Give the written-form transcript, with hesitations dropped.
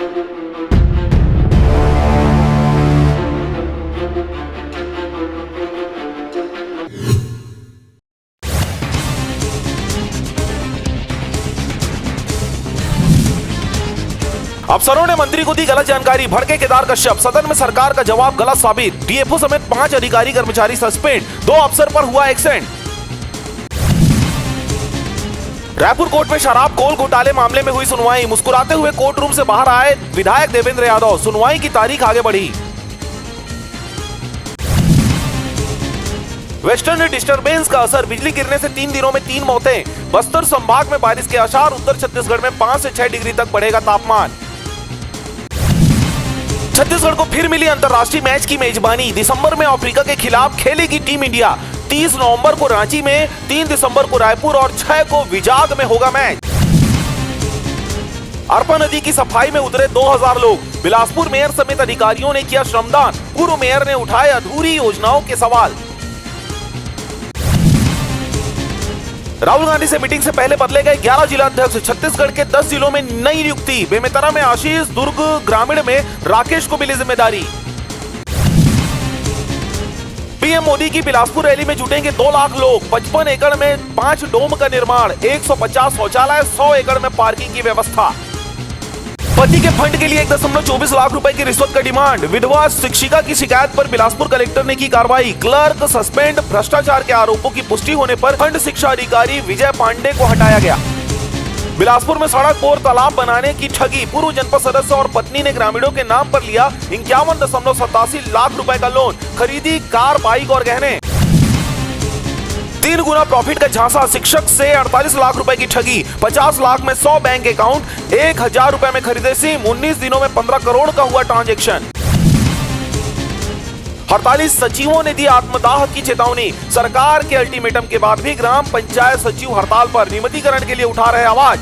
अफसरों ने मंत्री को दी गलत जानकारी, भड़के केदार कश्यप। सदन में सरकार का जवाब गलत साबित। डीएफओ समेत 5 अधिकारी कर्मचारी सस्पेंड। 2 अफसर पर हुआ एक्सीडेंट। रायपुर कोर्ट में शराब कोल घोटाले मामले में हुई सुनवाई। मुस्कुराते हुए कोर्ट रूम से बाहर आए विधायक देवेंद्र यादव। सुनवाई की तारीख आगे बढ़ी। वेस्टर्न डिस्टर्बेंस का असर, बिजली गिरने से 3 दिनों में 3 मौतें। बस्तर संभाग में बारिश के आसार। उत्तर छत्तीसगढ़ में 5 से 6 डिग्री तक बढ़ेगा तापमान। छत्तीसगढ़ को फिर मिली अंतरराष्ट्रीय मैच की मेजबानी। दिसंबर में अफ्रीका के खिलाफ खेलेगी टीम इंडिया। 30 नवंबर को रांची में, 3 दिसंबर को रायपुर और 6 को विजाग में होगा मैच। अरपा नदी की सफाई में उतरे 2000 लोग। बिलासपुर मेयर समेत अधिकारियों ने किया श्रमदान। पूर्व मेयर ने उठाए अधूरी योजनाओं के सवाल। राहुल गांधी से मीटिंग से पहले बदले गए 11 जिला अध्यक्ष। छत्तीसगढ़ के 10 जिलों में नई नियुक्ति। बेमेतरा में आशीष, दुर्ग ग्रामीण में राकेश को मिली जिम्मेदारी। पीएम मोदी की बिलासपुर रैली में जुटेंगे 2 लाख लोग। 55 एकड़ में 5 डोम का निर्माण। 150 शौचालय, 100 एकड़ में पार्किंग की व्यवस्था। पति के फंड के लिए 1.24 लाख रुपए की रिश्वत का डिमांड। विधवा शिक्षिका की शिकायत पर बिलासपुर कलेक्टर ने की कार्रवाई। Clerk suspend. भ्रष्टाचार के आरोपों की पुष्टि होने पर खंड शिक्षा अधिकारी विजय पांडे को हटाया गया। बिलासपुर में सड़क और तालाब बनाने की ठगी। पूर्व जनपद सदस्य और पत्नी ने ग्रामीणों के नाम पर लिया 51.87 लाख रुपए का लोन। खरीदी कार, बाइक और गहने। 3 गुना प्रॉफिट का झांसा। शिक्षक से 48 लाख रुपए की ठगी। 50 लाख में 100 बैंक अकाउंट। 1000 रुपए में खरीदे सिम। 19 दिनों में 15 करोड़ का हुआ ट्रांजैक्शन। 48 सचिवों ने दी आत्मदाह की चेतावनी। सरकार के अल्टीमेटम के बाद भी ग्राम पंचायत सचिव हड़ताल पर। नियमितीकरण के लिए उठा रहे आवाज।